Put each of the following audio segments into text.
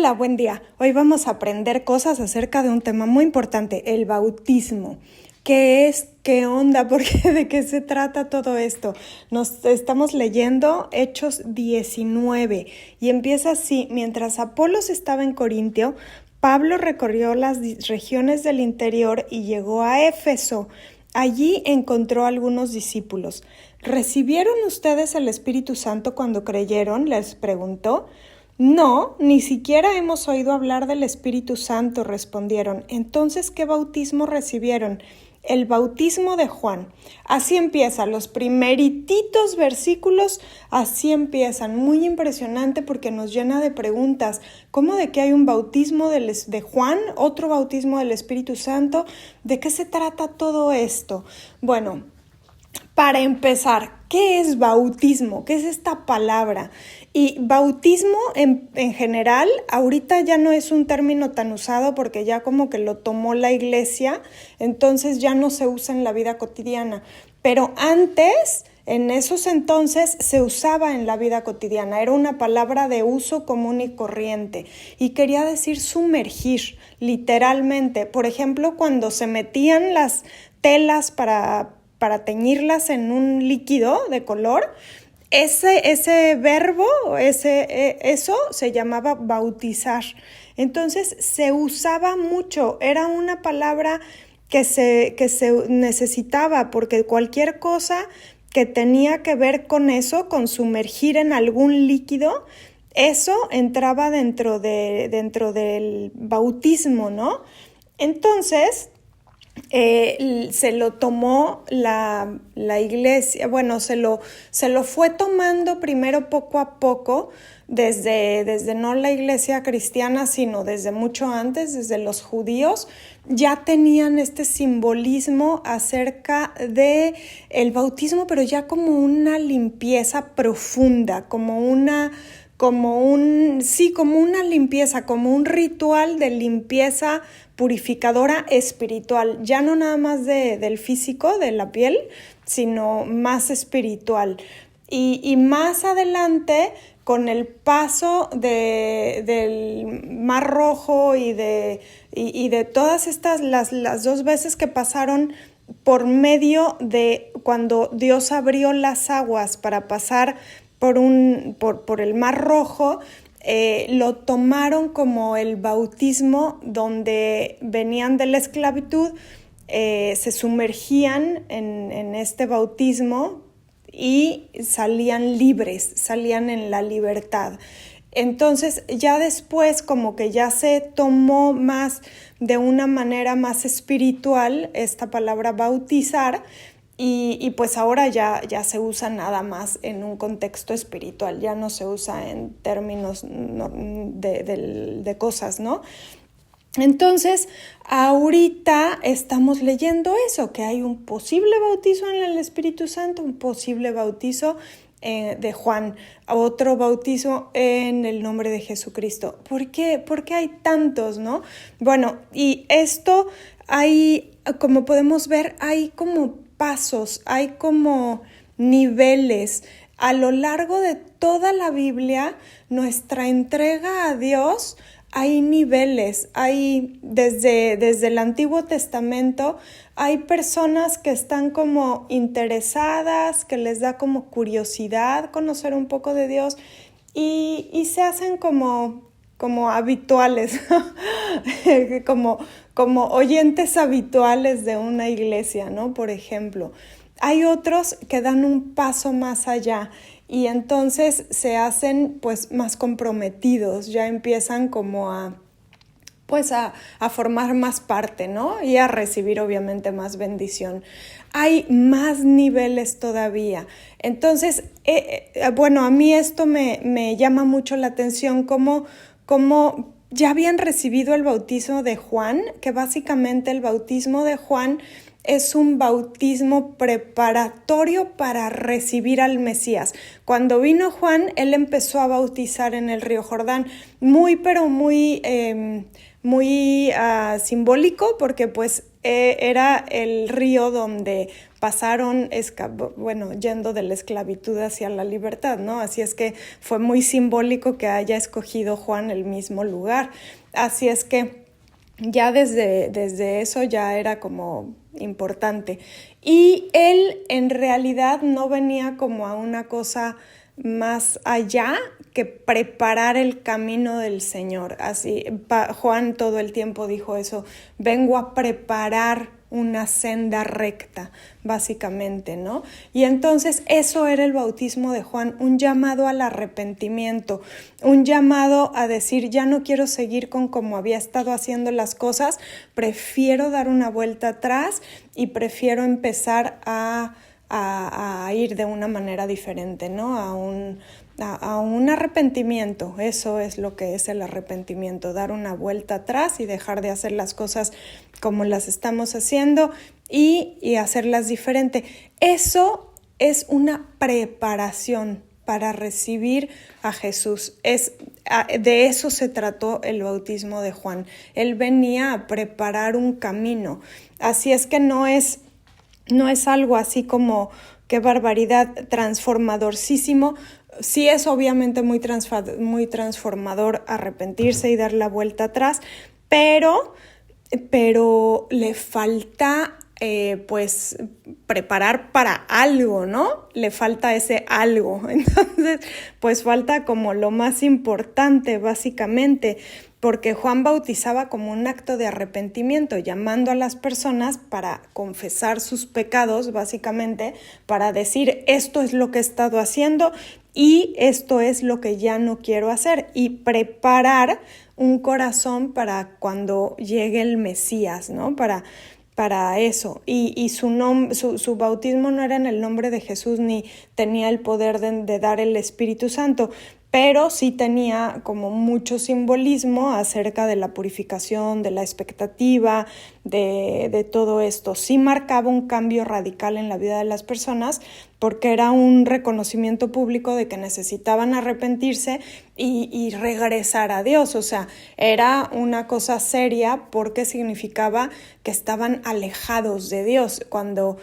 Hola, buen día. Hoy vamos a aprender cosas acerca de un tema muy importante, el bautismo. ¿Qué es? ¿Qué onda? ¿Por qué? ¿De qué se trata todo esto? Nos estamos leyendo Hechos 19 y empieza así: mientras Apolos estaba en Corintio, Pablo recorrió las regiones del interior y llegó a Éfeso. Allí encontró a algunos discípulos. ¿Recibieron ustedes el Espíritu Santo cuando creyeron?, les preguntó. No, ni siquiera hemos oído hablar del Espíritu Santo, respondieron. Entonces, ¿qué bautismo recibieron? El bautismo de Juan. Así empieza, los primerititos versículos, así empiezan. Muy impresionante porque nos llena de preguntas. ¿Cómo de que hay un bautismo de Juan, otro bautismo del Espíritu Santo? ¿De qué se trata todo esto? Bueno, para empezar, ¿qué es bautismo? ¿Qué es esta palabra? Y bautismo en general, ahorita ya no es un término tan usado porque ya como que lo tomó la iglesia, entonces ya no se usa en la vida cotidiana. Pero antes, en esos entonces, se usaba en la vida cotidiana. Era una palabra de uso común y corriente y quería decir sumergir, literalmente. Por ejemplo, cuando se metían las telas para teñirlas en un líquido de color, ese verbo, eso se llamaba bautizar. Entonces se usaba mucho, era una palabra que se necesitaba porque cualquier cosa que tenía que ver con eso, con sumergir en algún líquido, eso entraba dentro del bautismo, ¿no? Entonces, se lo tomó la iglesia, bueno, se lo fue tomando primero poco a poco, desde no la iglesia cristiana, sino desde mucho antes, desde los judíos, ya tenían este simbolismo acerca de el bautismo, pero ya como una limpieza profunda, como una limpieza, como un ritual de limpieza purificadora espiritual, ya no nada más del físico, de la piel, sino más espiritual. Y más adelante, con el paso del Mar Rojo y de todas estas, las dos veces que pasaron por medio de cuando Dios abrió las aguas para pasar por el Mar Rojo, lo tomaron como el bautismo, donde venían de la esclavitud, se sumergían en este bautismo y salían libres, salían en la libertad. Entonces ya después como que ya se tomó más de una manera más espiritual esta palabra bautizar, y pues ahora ya se usa nada más en un contexto espiritual, ya no se usa en términos de cosas, ¿no? Entonces, ahorita estamos leyendo eso, que hay un posible bautizo en el Espíritu Santo, un posible bautizo de Juan, otro bautizo en el nombre de Jesucristo. ¿Por qué? Porque hay tantos, ¿no? Bueno, y esto hay, como podemos ver, hay como pasos, hay como niveles. A lo largo de toda la Biblia, nuestra entrega a Dios, hay niveles, hay desde el Antiguo Testamento, hay personas que están como interesadas, que les da como curiosidad conocer un poco de Dios y se hacen como habituales, como oyentes habituales de una iglesia, ¿no? Por ejemplo. Hay otros que dan un paso más allá y entonces se hacen pues más comprometidos, ya empiezan como a formar más parte, ¿no? Y a recibir obviamente más bendición. Hay más niveles todavía. Entonces, bueno, a mí esto me llama mucho la atención, como ya habían recibido el bautismo de Juan, que básicamente el bautismo de Juan es un bautismo preparatorio para recibir al Mesías. Cuando vino Juan, él empezó a bautizar en el río Jordán, muy simbólico, porque pues era el río donde pasaron, yendo de la esclavitud hacia la libertad, ¿no? Así es que fue muy simbólico que haya escogido Juan el mismo lugar. Así es que ya desde eso ya era como importante. Y él en realidad no venía como a una cosa más allá que preparar el camino del Señor. Así, Juan todo el tiempo dijo eso, vengo a preparar una senda recta, básicamente, ¿no? Y entonces eso era el bautismo de Juan, un llamado al arrepentimiento, un llamado a decir, ya no quiero seguir con como había estado haciendo las cosas, prefiero dar una vuelta atrás y prefiero empezar a ir de una manera diferente, ¿no? A un arrepentimiento. Eso es lo que es el arrepentimiento, dar una vuelta atrás y dejar de hacer las cosas como las estamos haciendo y hacerlas diferente. Eso es una preparación para recibir a Jesús. De eso se trató el bautismo de Juan. Él venía a preparar un camino. Así es que no es algo así como qué barbaridad, transformadorcísimo. Sí es obviamente muy transformador arrepentirse y dar la vuelta atrás, pero le falta pues preparar para algo, ¿no? Le falta ese algo. Entonces, pues falta como lo más importante, básicamente, porque Juan bautizaba como un acto de arrepentimiento, llamando a las personas para confesar sus pecados, básicamente, para decir, esto es lo que he estado haciendo y esto es lo que ya no quiero hacer, y preparar un corazón para cuando llegue el Mesías, ¿no? Para eso. Y su bautismo no era en el nombre de Jesús ni tenía el poder de dar el Espíritu Santo, pero sí tenía como mucho simbolismo acerca de la purificación, de la expectativa, de todo esto. Sí marcaba un cambio radical en la vida de las personas porque era un reconocimiento público de que necesitaban arrepentirse y regresar a Dios. O sea, era una cosa seria porque significaba que estaban alejados de Dios. Cuando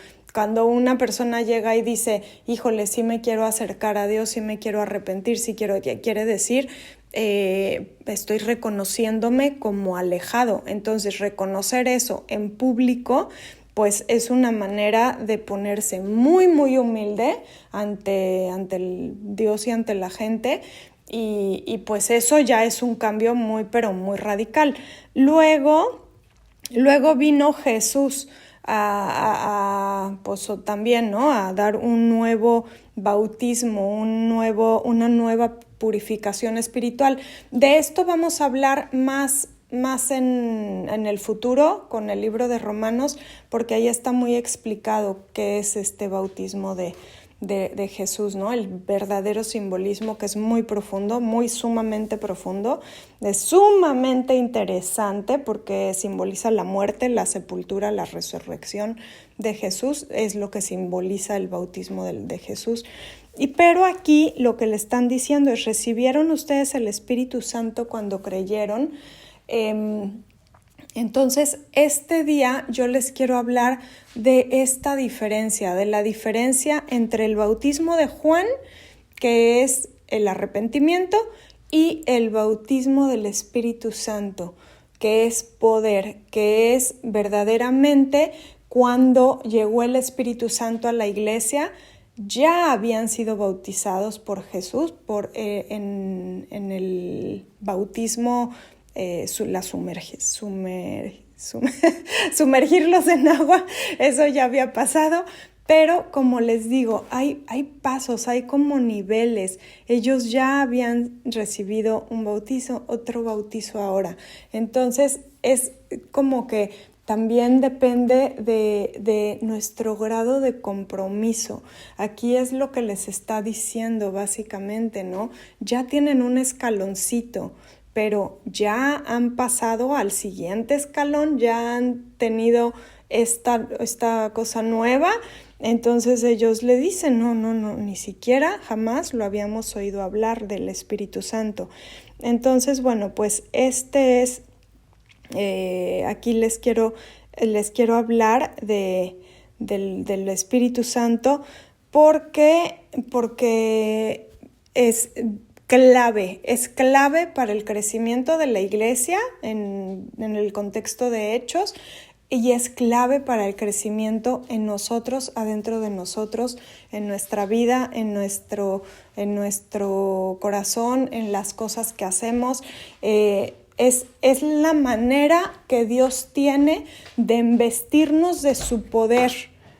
una persona llega y dice, híjole, sí me quiero acercar a Dios, sí me quiero arrepentir, sí quiere decir, estoy reconociéndome como alejado. Entonces, reconocer eso en público, pues es una manera de ponerse muy, muy humilde ante el Dios y ante la gente. Y pues eso ya es un cambio muy, pero muy radical. Luego vino Jesús pues también, ¿no? A dar un nuevo bautismo, una nueva purificación espiritual. De esto vamos a hablar más en el futuro con el libro de Romanos, porque ahí está muy explicado qué es este bautismo de Jesús, ¿no? El verdadero simbolismo, que es muy profundo, muy sumamente profundo, es sumamente interesante porque simboliza la muerte, la sepultura, la resurrección de Jesús, es lo que simboliza el bautismo de Jesús. Pero aquí lo que le están diciendo es, ¿recibieron ustedes el Espíritu Santo cuando creyeron? Entonces, este día yo les quiero hablar de esta diferencia, de la diferencia entre el bautismo de Juan, que es el arrepentimiento, y el bautismo del Espíritu Santo, que es poder, que es verdaderamente cuando llegó el Espíritu Santo a la iglesia, ya habían sido bautizados por Jesús en el bautismo. Sumergirlos en agua, eso ya había pasado, pero como les digo, hay pasos, hay como niveles. Ellos ya habían recibido un bautizo, otro bautizo ahora. Entonces es como que también depende de nuestro grado de compromiso. Aquí es lo que les está diciendo básicamente, ¿no? Ya tienen un escaloncito, pero ya han pasado al siguiente escalón, ya han tenido esta cosa nueva. Entonces ellos le dicen, no, ni siquiera jamás lo habíamos oído hablar del Espíritu Santo. Entonces, bueno, pues este es, aquí les quiero hablar de del Espíritu Santo porque es clave para el crecimiento de la iglesia en el contexto de Hechos, y es clave para el crecimiento en nosotros, adentro de nosotros, en nuestra vida, en nuestro corazón, en las cosas que hacemos. Es la manera que Dios tiene de investirnos de su poder.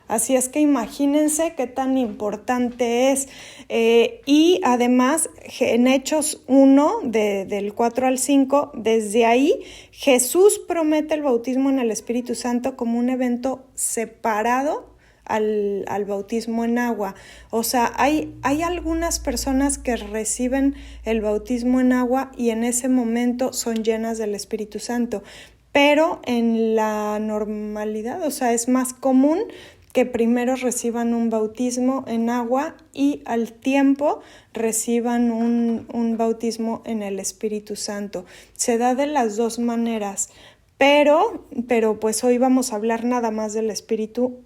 Así es que imagínense qué tan importante es. Y además, en Hechos 1, del 4 al 5, desde ahí Jesús promete el bautismo en el Espíritu Santo como un evento separado al bautismo en agua. O sea, hay algunas personas que reciben el bautismo en agua y en ese momento son llenas del Espíritu Santo. Pero en la normalidad, o sea, es más común que primero reciban un bautismo en agua y al tiempo reciban un bautismo en el Espíritu Santo. Se da de las dos maneras, pero pues hoy vamos a hablar nada más del Espíritu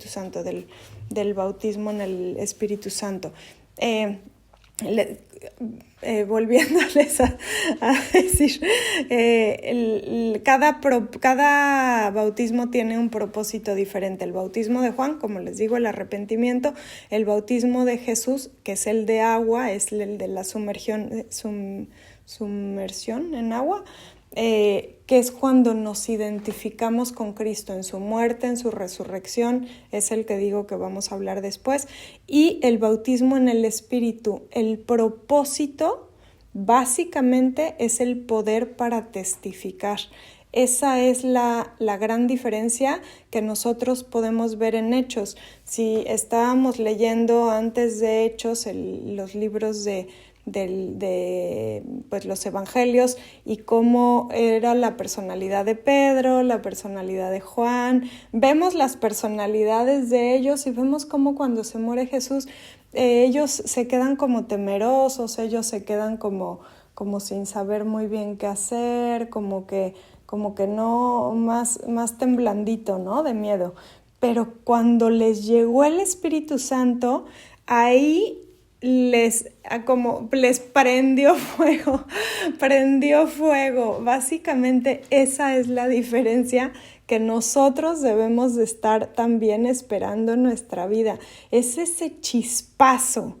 Santo, del bautismo en el Espíritu Santo. Volviéndoles a decir, cada bautismo tiene un propósito diferente. El bautismo de Juan, como les digo, el arrepentimiento. El bautismo de Jesús, que es el de agua, es el de la sumersión en agua, que es cuando nos identificamos con Cristo en su muerte, en su resurrección, es el que digo que vamos a hablar después. Y el bautismo en el Espíritu, el propósito básicamente es el poder para testificar. Esa es la gran diferencia que nosotros podemos ver en Hechos. Si estábamos leyendo antes de Hechos los libros de los evangelios y cómo era la personalidad de Pedro, la personalidad de Juan, vemos las personalidades de ellos y vemos cómo cuando se muere Jesús, ellos se quedan como temerosos, ellos se quedan como sin saber muy bien qué hacer, como que no, más temblandito, ¿no? De miedo. Pero cuando les llegó el Espíritu Santo, ahí les prendió fuego. Básicamente esa es la diferencia que nosotros debemos de estar también esperando en nuestra vida. Es ese chispazo.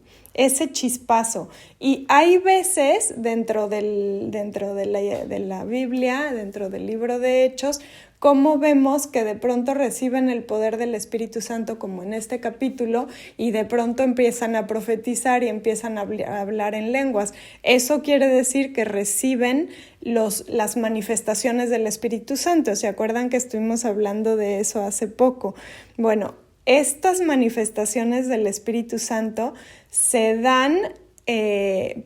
Y hay veces dentro de la Biblia, dentro del libro de Hechos, cómo vemos que de pronto reciben el poder del Espíritu Santo, como en este capítulo, y de pronto empiezan a profetizar y empiezan a hablar en lenguas. Eso quiere decir que reciben las manifestaciones del Espíritu Santo. ¿Se acuerdan que estuvimos hablando de eso hace poco? Bueno, estas manifestaciones del Espíritu Santo se dan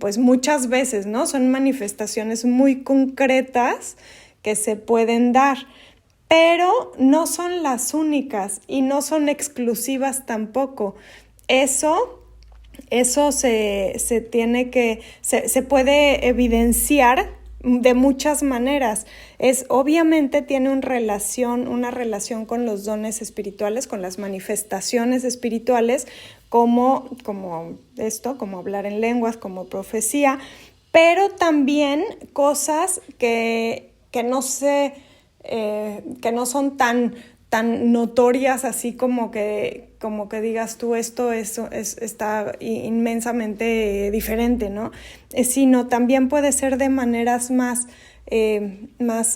pues muchas veces, ¿no? Son manifestaciones muy concretas que se pueden dar, pero no son las únicas y no son exclusivas tampoco. Eso se puede evidenciar de muchas maneras. Obviamente tiene una relación con los dones espirituales, con las manifestaciones espirituales, como hablar en lenguas, como profecía, pero también cosas que no son tan notorias, así como que digas tú esto está inmensamente diferente, ¿no? Sino también puede ser de maneras más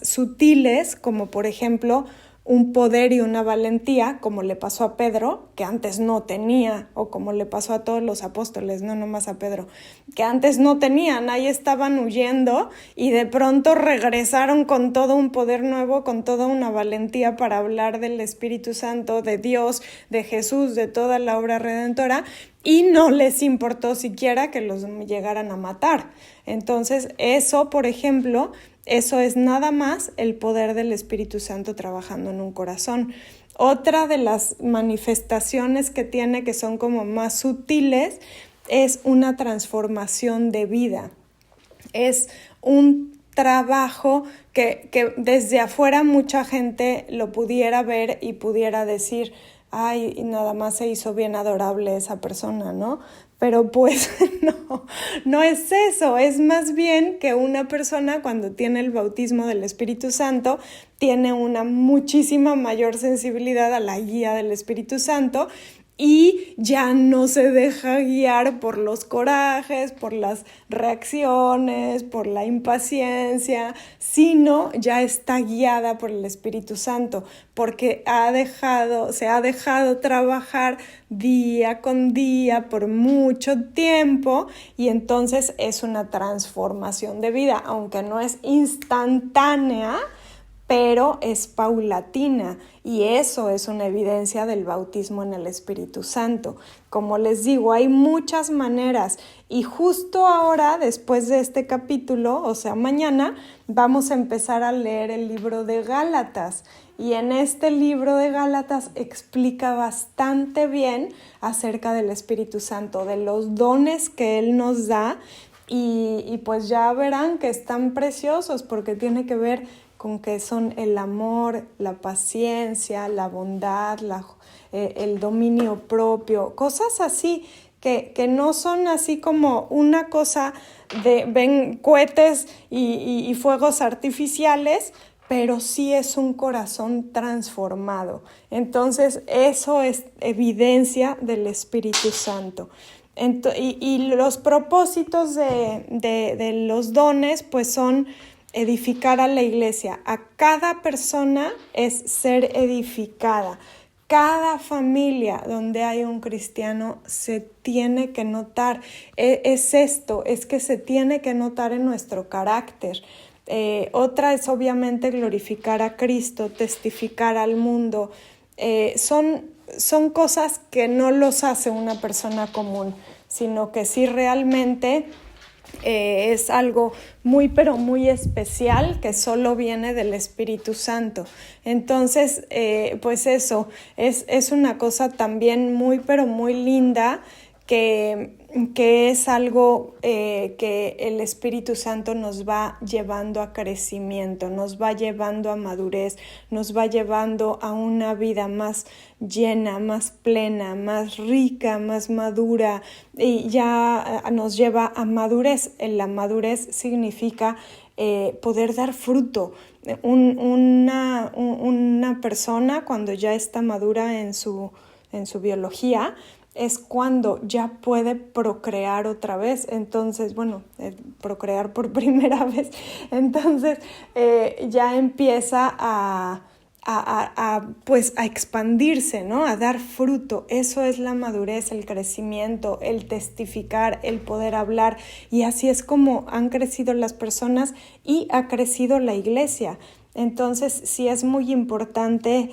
sutiles, como por ejemplo un poder y una valentía, como le pasó a Pedro, que antes no tenía, o como le pasó a todos los apóstoles, no nomás a Pedro, que antes no tenían, ahí estaban huyendo y de pronto regresaron con todo un poder nuevo, con toda una valentía para hablar del Espíritu Santo, de Dios, de Jesús, de toda la obra redentora, y no les importó siquiera que los llegaran a matar. Entonces, eso, por ejemplo, eso es nada más el poder del Espíritu Santo trabajando en un corazón. Otra de las manifestaciones que tiene, que son como más sutiles, es una transformación de vida. Es un trabajo que desde afuera mucha gente lo pudiera ver y pudiera decir, ay, y nada más se hizo bien adorable esa persona, ¿no? Pero pues no es eso, es más bien que una persona cuando tiene el bautismo del Espíritu Santo tiene una muchísima mayor sensibilidad a la guía del Espíritu Santo y ya no se deja guiar por los corajes, por las reacciones, por la impaciencia, sino ya está guiada por el Espíritu Santo, porque se ha dejado trabajar día con día por mucho tiempo y entonces es una transformación de vida, aunque no es instantánea, pero es paulatina y eso es una evidencia del bautismo en el Espíritu Santo. Como les digo, hay muchas maneras y justo ahora, después de este capítulo, o sea, mañana, vamos a empezar a leer el libro de Gálatas y en este libro de Gálatas explica bastante bien acerca del Espíritu Santo, de los dones que Él nos da y pues ya verán que están preciosos porque tiene que ver con que son el amor, la paciencia, la bondad, el dominio propio, cosas así que no son así como una cosa de ven cohetes y fuegos artificiales, pero sí es un corazón transformado. Entonces eso es evidencia del Espíritu Santo. Y los propósitos de los dones pues son edificar a la iglesia. A cada persona es ser edificada. Cada familia donde hay un cristiano se tiene que notar. Es esto, es que se tiene que notar en nuestro carácter. Otra es obviamente glorificar a Cristo, testificar al mundo. Son cosas que no los hace una persona común, sino que sí realmente es algo muy pero muy especial que solo viene del Espíritu Santo. Entonces pues eso es una cosa también muy pero muy linda que es algo que el Espíritu Santo nos va llevando a crecimiento, nos va llevando a madurez, nos va llevando a una vida más llena, más plena, más rica, más madura y ya nos lleva a madurez. La madurez significa poder dar fruto. Una persona cuando ya está madura en su biología es cuando ya puede procrear otra vez, entonces, procrear por primera vez, entonces ya empieza a expandirse, ¿no? A dar fruto. Eso es la madurez, el crecimiento, el testificar, el poder hablar y así es como han crecido las personas y ha crecido la iglesia. Entonces sí es muy importante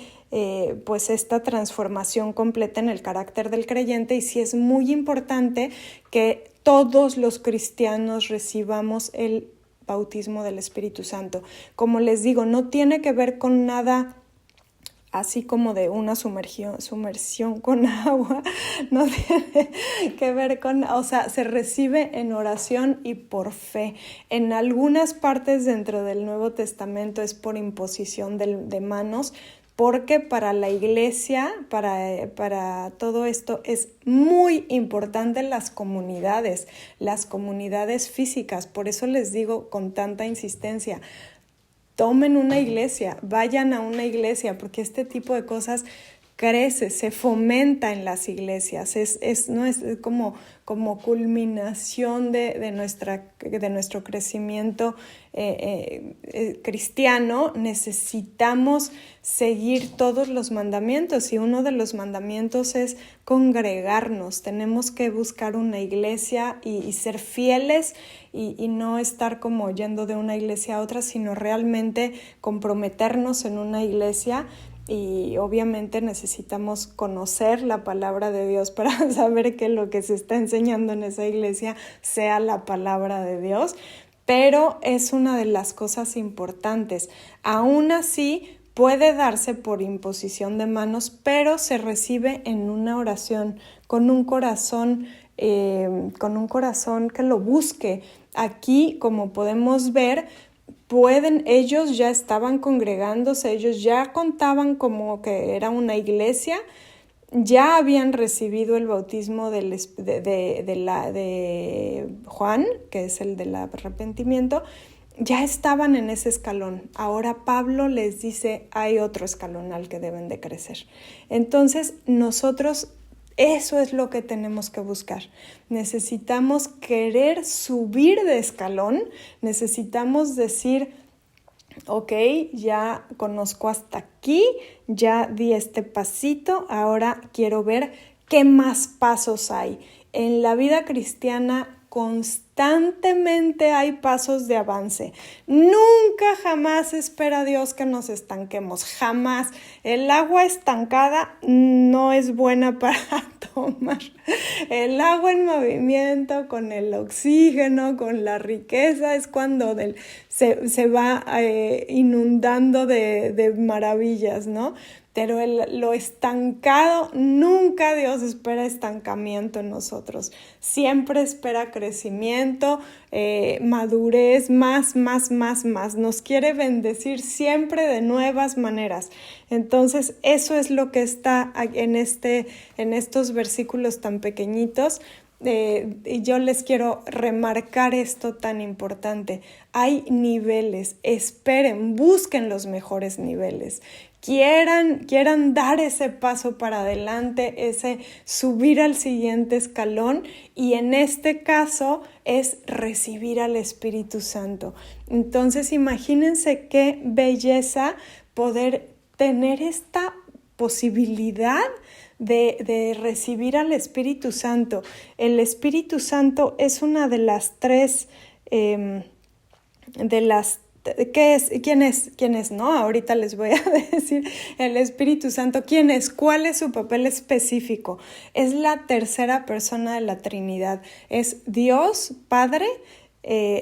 pues esta transformación completa en el carácter del creyente y sí es muy importante que todos los cristianos recibamos el bautismo del Espíritu Santo. Como les digo, no tiene que ver con nada así como de una sumersión con agua, no tiene que ver con, o sea, se recibe en oración y por fe. En algunas partes dentro del Nuevo Testamento es por imposición de manos, porque para la iglesia, para todo esto es muy importante las comunidades físicas. Por eso les digo con tanta insistencia, tomen una iglesia, vayan a una iglesia, porque este tipo de cosas crece, se fomenta en las iglesias, es como culminación de nuestro crecimiento cristiano. Necesitamos seguir todos los mandamientos y uno de los mandamientos es congregarnos. Tenemos que buscar una iglesia y ser fieles y no estar como yendo de una iglesia a otra, sino realmente comprometernos en una iglesia. Y obviamente necesitamos conocer la palabra de Dios para saber que lo que se está enseñando en esa iglesia sea la palabra de Dios, pero es una de las cosas importantes. Aún así, puede darse por imposición de manos, pero se recibe en una oración, con un corazón que lo busque. Aquí, como podemos ver, ellos ya estaban congregándose, ellos ya contaban como que era una iglesia, ya habían recibido el bautismo de Juan, que es el del arrepentimiento, ya estaban en ese escalón. Ahora Pablo les dice, hay otro escalón al que deben de crecer. Entonces, nosotros, eso es lo que tenemos que buscar. Necesitamos querer subir de escalón, necesitamos decir, ok, ya conozco hasta aquí, ya di este pasito, ahora quiero ver qué más pasos hay. En la vida cristiana constantemente hay pasos de avance. Nunca, jamás espera Dios que nos estanquemos, jamás. El agua estancada no es buena para tomar. El agua en movimiento, con el oxígeno, con la riqueza, es cuando se va inundando de maravillas, ¿no? Pero lo estancado, nunca Dios espera estancamiento en nosotros. Siempre espera crecimiento, madurez, más. Nos quiere bendecir siempre de nuevas maneras. Entonces, eso es lo que está en estos versículos tan pequeñitos. Y yo les quiero remarcar esto tan importante. Hay niveles, esperen, busquen los mejores niveles. Quieran dar ese paso para adelante, ese subir al siguiente escalón, y en este caso es recibir al Espíritu Santo. Entonces imagínense qué belleza poder tener esta posibilidad de recibir al Espíritu Santo. El Espíritu Santo es una de las tres, ¿Quién es? No, ahorita les voy a decir el Espíritu Santo. ¿Quién es? ¿Cuál es su papel específico? Es la tercera persona de la Trinidad. Es Dios Padre,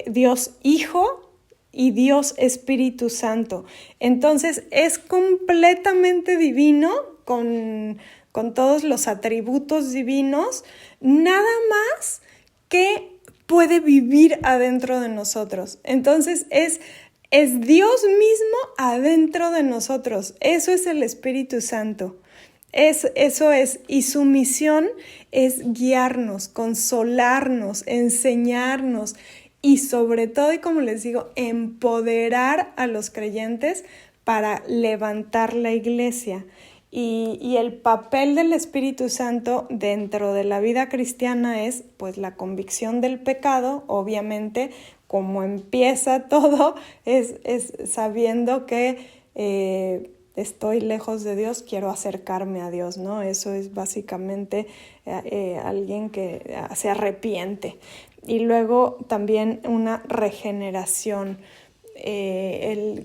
Dios Hijo y Dios Espíritu Santo. Entonces es completamente divino, con todos los atributos divinos, nada más que puede vivir adentro de nosotros. Entonces es Dios mismo adentro de nosotros. Eso es el Espíritu Santo. Eso es. Y su misión es guiarnos, consolarnos, enseñarnos y sobre todo, y como les digo, empoderar a los creyentes para levantar la iglesia. Y el papel del Espíritu Santo dentro de la vida cristiana es pues la convicción del pecado. Obviamente, como empieza todo, es sabiendo que estoy lejos de Dios, quiero acercarme a Dios, ¿no? Eso es básicamente alguien que se arrepiente. Y luego también una regeneración.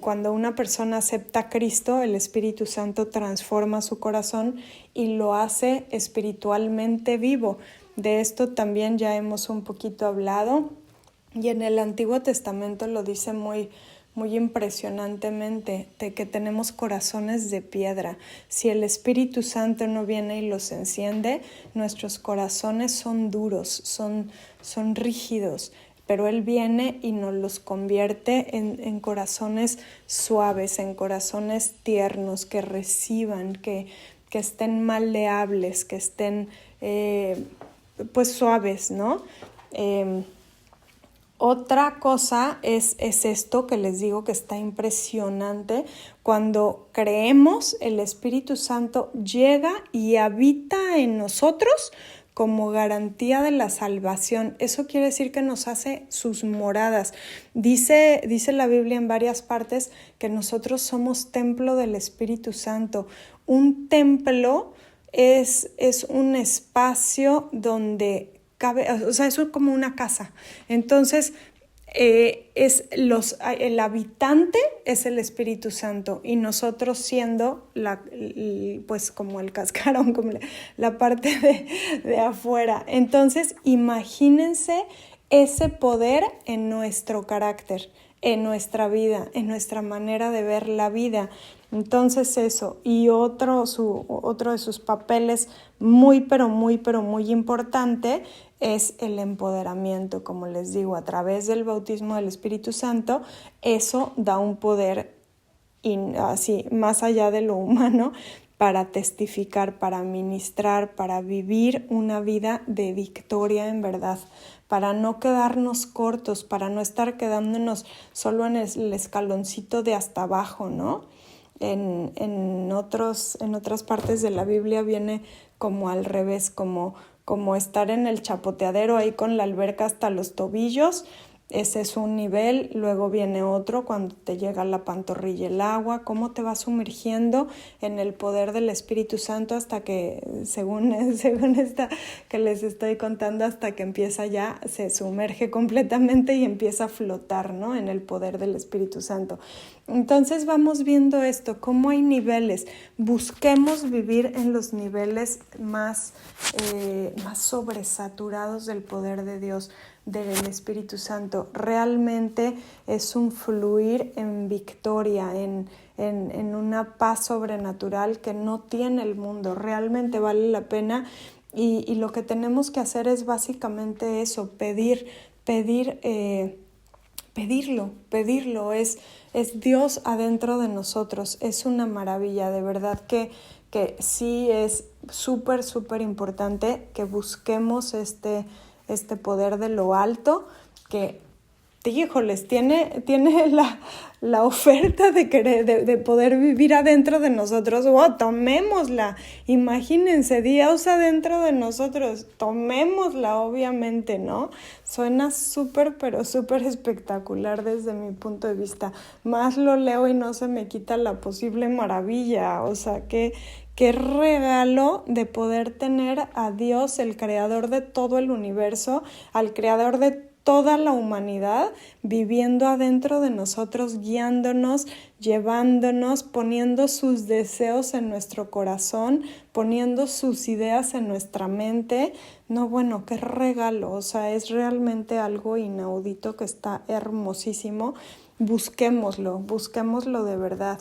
Cuando una persona acepta a Cristo, el Espíritu Santo transforma su corazón y lo hace espiritualmente vivo. De esto también ya hemos un poquito hablado, y en el Antiguo Testamento lo dice muy impresionantemente, de que tenemos corazones de piedra. Si el Espíritu Santo no viene y los enciende, nuestros corazones son duros, son rígidos. Pero Él viene y nos los convierte en corazones suaves, en corazones tiernos, que reciban, que estén maleables, que estén pues suaves, ¿no? Otra cosa es esto que les digo que está impresionante. Cuando creemos, el Espíritu Santo llega y habita en nosotros como garantía de la salvación. Eso quiere decir que nos hace sus moradas. Dice la Biblia en varias partes que nosotros somos templo del Espíritu Santo. Un templo es un espacio donde cabe, o sea, eso es como una casa. Entonces, el habitante es el Espíritu Santo, y nosotros siendo pues como el cascarón, como la parte de afuera. Entonces, imagínense ese poder en nuestro carácter, en nuestra vida, en nuestra manera de ver la vida. Entonces eso, y otro de sus papeles muy importante es el empoderamiento. Como les digo, a través del bautismo del Espíritu Santo, eso da un poder así, más allá de lo humano, para testificar, para ministrar, para vivir una vida de victoria en verdad, para no quedarnos cortos, para no estar quedándonos solo en el escaloncito de hasta abajo, ¿no? En otras partes de la Biblia viene como al revés, como estar en el chapoteadero ahí con la alberca hasta los tobillos. Ese es un nivel, luego viene otro cuando te llega a la pantorrilla el agua, cómo te vas sumergiendo en el poder del Espíritu Santo hasta que, según esta que les estoy contando, hasta que empieza ya, se sumerge completamente y empieza a flotar, ¿no? En el poder del Espíritu Santo. Entonces vamos viendo esto, cómo hay niveles. Busquemos vivir en los niveles más sobresaturados del poder de Dios, del Espíritu Santo. Realmente es un fluir en victoria, en una paz sobrenatural que no tiene el mundo. Realmente vale la pena y lo que tenemos que hacer es básicamente eso, pedirlo, es Dios adentro de nosotros. Es una maravilla, de verdad que sí es súper, súper importante que busquemos este poder de lo alto, que, híjoles, tiene la oferta de poder vivir adentro de nosotros. ¡Wow! Tomémosla. Imagínense, Dios adentro de nosotros. Tomémosla, obviamente, ¿no? Suena súper, pero súper espectacular desde mi punto de vista. Más lo leo y no se me quita la posible maravilla. O sea, qué regalo de poder tener a Dios, el creador de todo el universo, al creador de toda la humanidad, viviendo adentro de nosotros, guiándonos, llevándonos, poniendo sus deseos en nuestro corazón, poniendo sus ideas en nuestra mente. No, bueno, qué regalo, o sea, es realmente algo inaudito que está hermosísimo. Busquémoslo de verdad.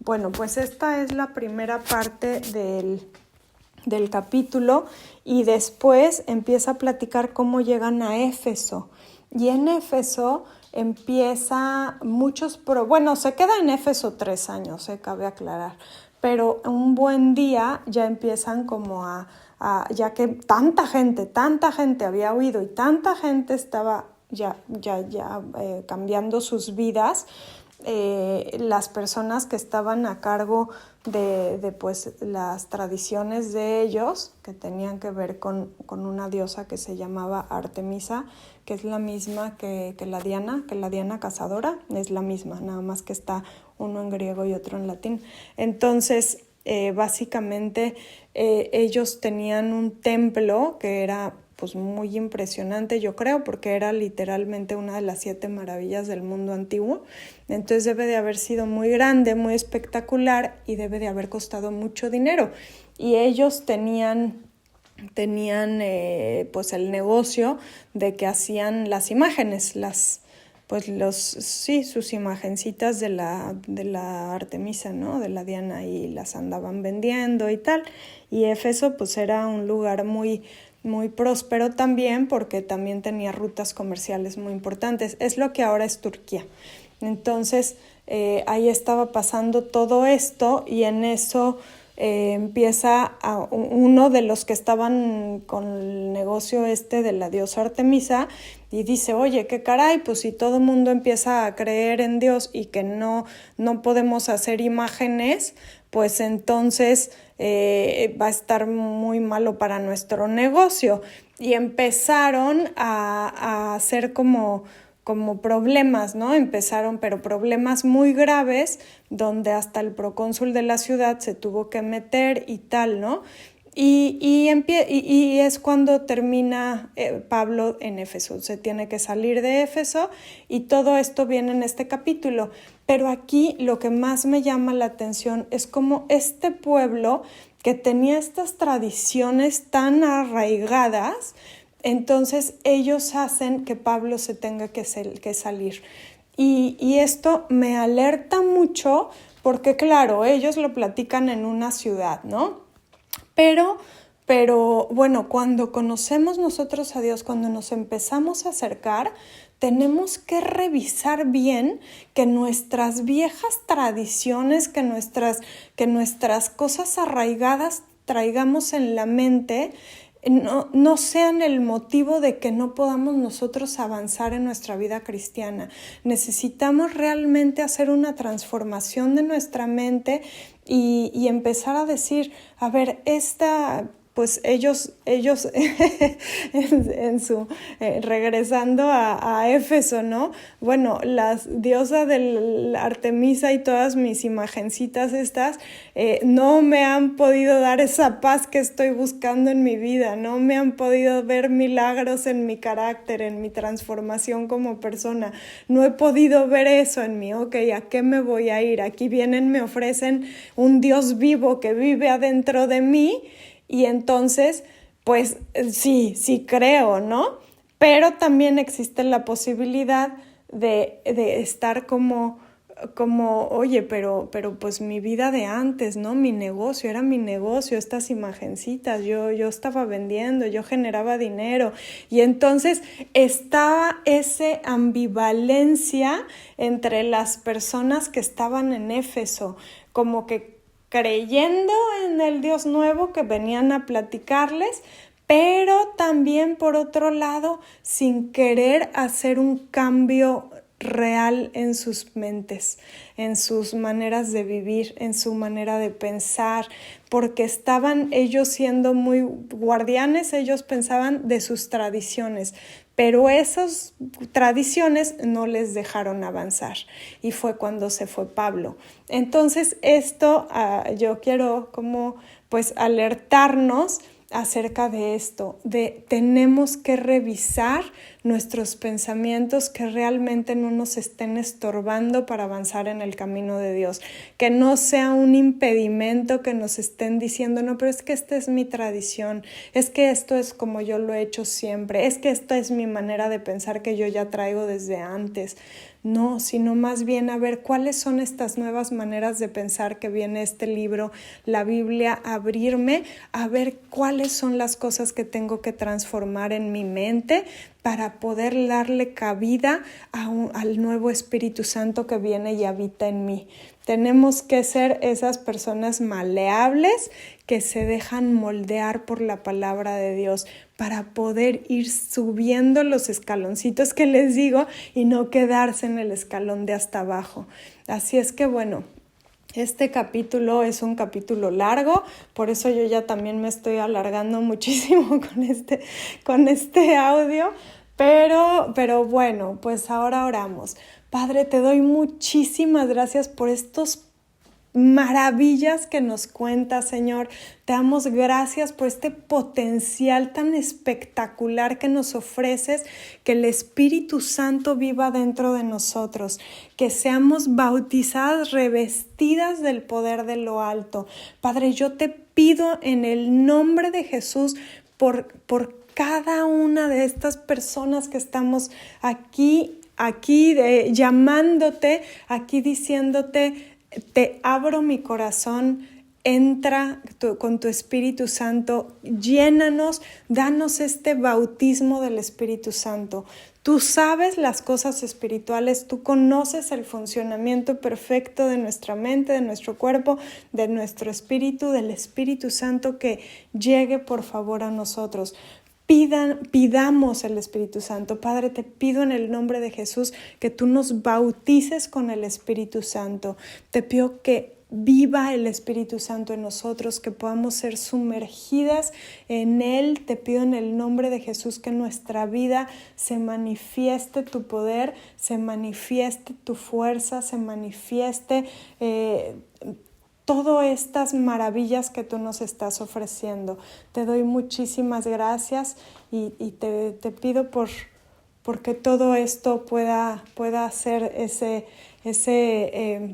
Bueno, pues esta es la primera parte del capítulo y después empieza a platicar cómo llegan a Éfeso. Y en Éfeso empieza se queda en Éfeso 3 años, cabe aclarar, pero un buen día ya empiezan como ya que tanta gente había oído y tanta gente estaba ya cambiando sus vidas. Las personas que estaban a cargo de pues, las tradiciones de ellos, que tenían que ver con una diosa que se llamaba Artemisa, que es la misma que la Diana cazadora, es la misma, nada más que está uno en griego y otro en latín. Entonces, básicamente, ellos tenían un templo que era pues muy impresionante, yo creo, porque era literalmente una de las 7 maravillas del mundo antiguo. Entonces debe de haber sido muy grande, muy espectacular y debe de haber costado mucho dinero. Y ellos tenían pues el negocio de que hacían las imágenes, sus imagencitas de la Artemisa, ¿no? De la Diana, y las andaban vendiendo y tal. Y Éfeso pues era un lugar muy próspero también, porque también tenía rutas comerciales muy importantes. Es lo que ahora es Turquía. Entonces, ahí estaba pasando todo esto y en eso empieza uno de los que estaban con el negocio de la diosa Artemisa y dice, oye, qué caray, pues si todo el mundo empieza a creer en Dios y que no podemos hacer imágenes, pues entonces va a estar muy malo para nuestro negocio. Y empezaron a hacer como problemas, ¿no? Pero problemas muy graves, donde hasta el procónsul de la ciudad se tuvo que meter y tal, ¿no? Y es cuando termina Pablo en Éfeso. Se tiene que salir de Éfeso y todo esto viene en este capítulo. Pero aquí lo que más me llama la atención es cómo este pueblo que tenía estas tradiciones tan arraigadas, entonces ellos hacen que Pablo se tenga que salir. Y esto me alerta mucho porque, claro, ellos lo platican en una ciudad, ¿no? Pero bueno, cuando conocemos nosotros a Dios, cuando nos empezamos a acercar, tenemos que revisar bien que nuestras viejas tradiciones, que nuestras cosas arraigadas traigamos en la mente, no sean el motivo de que no podamos nosotros avanzar en nuestra vida cristiana. Necesitamos realmente hacer una transformación de nuestra mente y empezar a decir, a ver, pues ellos regresando a Éfeso, ¿no? Bueno, la diosa de Artemisa y todas mis imagencitas estas no me han podido dar esa paz que estoy buscando en mi vida, no me han podido ver milagros en mi carácter, en mi transformación como persona, no he podido ver eso en mí. Ok, ¿a qué me voy a ir? Aquí vienen, me ofrecen un Dios vivo que vive adentro de mí. Y entonces, pues sí creo, ¿no? Pero también existe la posibilidad de estar como oye, pero pues mi vida de antes, ¿no? Mi negocio, era mi negocio, estas imagencitas, yo estaba vendiendo, yo generaba dinero. Y entonces estaba esa ambivalencia entre las personas que estaban en Éfeso, como que creyendo en el Dios nuevo que venían a platicarles, pero también por otro lado sin querer hacer un cambio real en sus mentes, en sus maneras de vivir, en su manera de pensar, porque estaban ellos siendo muy guardianes, ellos pensaban de sus tradiciones, pero esas tradiciones no les dejaron avanzar y fue cuando se fue Pablo. Entonces esto yo quiero como pues alertarnos acerca de esto, de tenemos que revisar nuestros pensamientos que realmente no nos estén estorbando para avanzar en el camino de Dios, que no sea un impedimento que nos estén diciendo, no, pero es que esta es mi tradición, es que esto es como yo lo he hecho siempre, es que esta es mi manera de pensar que yo ya traigo desde antes. No, sino más bien a ver cuáles son estas nuevas maneras de pensar que viene este libro, la Biblia, a abrirme, a ver cuáles son las cosas que tengo que transformar en mi mente para poder darle cabida al nuevo Espíritu Santo que viene y habita en mí. Tenemos que ser esas personas maleables que se dejan moldear por la palabra de Dios para poder ir subiendo los escaloncitos que les digo y no quedarse en el escalón de hasta abajo. Así es que bueno, este capítulo es un capítulo largo, por eso yo ya también me estoy alargando muchísimo con este audio, pero bueno, pues ahora oramos. Padre, te doy muchísimas gracias por estos maravillas que nos cuentas, Señor. Te damos gracias por este potencial tan espectacular que nos ofreces, que el Espíritu Santo viva dentro de nosotros, que seamos bautizadas, revestidas del poder de lo alto. Padre, yo te pido en el nombre de Jesús por cada una de estas personas que estamos aquí llamándote, aquí diciéndote, te abro mi corazón, entra con tu Espíritu Santo, llénanos, danos este bautismo del Espíritu Santo. Tú sabes las cosas espirituales, tú conoces el funcionamiento perfecto de nuestra mente, de nuestro cuerpo, de nuestro espíritu, del Espíritu Santo, que llegue por favor a nosotros. Pidamos el Espíritu Santo. Padre, te pido en el nombre de Jesús que tú nos bautices con el Espíritu Santo. Te pido que viva el Espíritu Santo en nosotros, que podamos ser sumergidas en Él. Te pido en el nombre de Jesús que en nuestra vida se manifieste tu poder, se manifieste tu fuerza, se manifieste todas estas maravillas que tú nos estás ofreciendo. Te doy muchísimas gracias y te pido porque todo esto pueda ser ese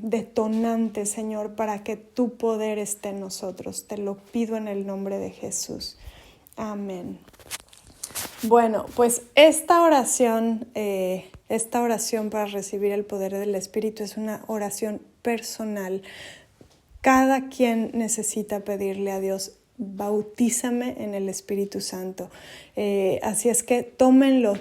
detonante, Señor, para que tu poder esté en nosotros. Te lo pido en el nombre de Jesús. Amén. Bueno, pues esta oración para recibir el poder del Espíritu es una oración personal. Cada quien necesita pedirle a Dios bautízame en el Espíritu Santo. Así es que tómenlo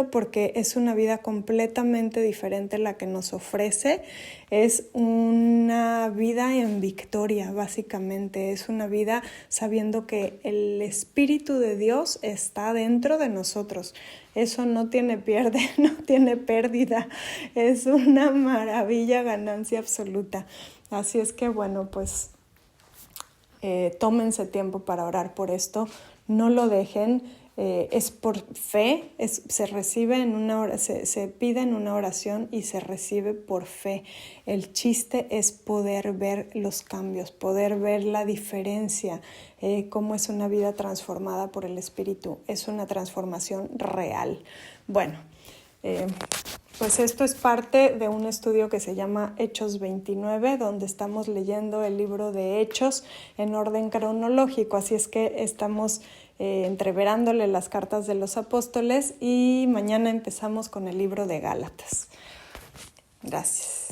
porque es una vida completamente diferente la que nos ofrece. Es una vida en victoria, básicamente. Es una vida sabiendo que el Espíritu de Dios está dentro de nosotros. Eso no tiene pierde, no tiene pérdida. Es una maravilla, ganancia absoluta. Así es que bueno, pues tómense tiempo para orar por esto, no lo dejen, es por fe, se recibe se pide en una oración y se recibe por fe. El chiste es poder ver los cambios, poder ver la diferencia, cómo es una vida transformada por el Espíritu, es una transformación real. Bueno, pues esto es parte de un estudio que se llama Hechos 29, donde estamos leyendo el libro de Hechos en orden cronológico, así es que estamos entreverándole las cartas de los apóstoles y mañana empezamos con el libro de Gálatas. Gracias.